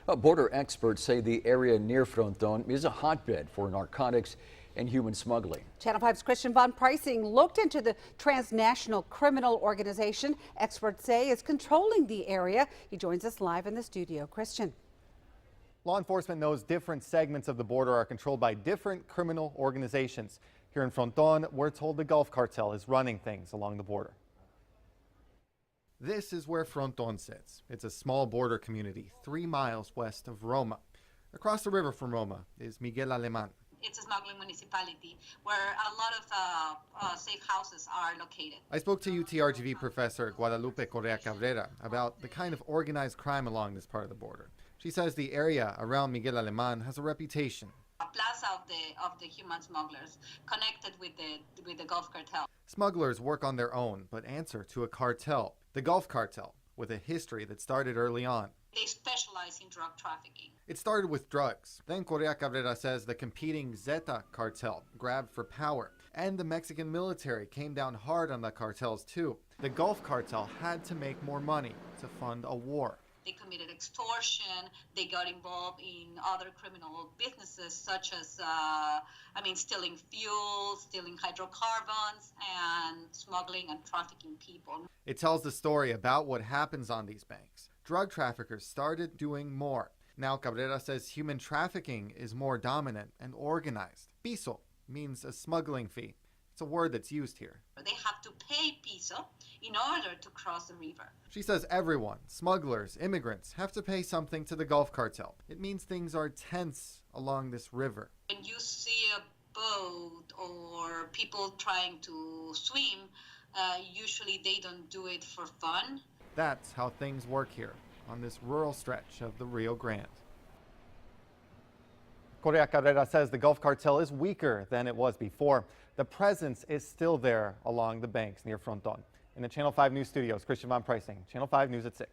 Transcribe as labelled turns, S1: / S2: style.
S1: Border experts say the area near Fronton is a hotbed for narcotics and human smuggling.
S2: Channel 5's Christian Von Preissing looked into the Transnational criminal organization experts say is controlling the area. He joins us live in the studio. Christian.
S3: Law enforcement knows different segments of the border are controlled by different criminal organizations. Here in Fronton, we're told the Gulf Cartel is running things along the border. This is where Fronton sits. It's a small border community 3 miles west of Roma. Across the river from Roma is Miguel Alemán.
S4: It's a smuggling municipality where a lot of safe houses are located.
S3: I spoke to UTRGV professor Guadalupe Correa Cabrera about the kind of organized crime along this part of the border. She says the area around Miguel Alemán has a reputation.
S4: A plaza of the human smugglers connected with the Gulf Cartel.
S3: Smugglers work on their own, but answer to a cartel, the Gulf Cartel, with a history that started early on.
S4: They specialize in drug trafficking.
S3: It started with drugs. Then Correa Cabrera says the competing Zeta cartel grabbed for power. And the Mexican military came down hard on the cartels too. The Gulf Cartel had to make more money to fund a war.
S4: They committed extortion. They got involved in other criminal businesses such as, stealing fuel, stealing hydrocarbons, and smuggling and trafficking people.
S3: It tells the story about what happens on these banks. Drug traffickers started doing more. Now Cabrera says human trafficking is more dominant and organized. Piso means a smuggling fee. It's a word that's used here.
S4: They have to pay piso in order to cross the river.
S3: She says everyone, smugglers, immigrants, have to pay something to the Gulf Cartel. It means things are tense along this river.
S4: When you see a boat or people trying to swim, usually they don't do it for fun.
S3: That's how things work here on this rural stretch of the Rio Grande. Correa Cabrera says the Gulf Cartel is weaker than it was before. The presence is still there along the banks near Fronton. In the Channel 5 News studios, Christian Von Preissing, Channel 5 News at 6.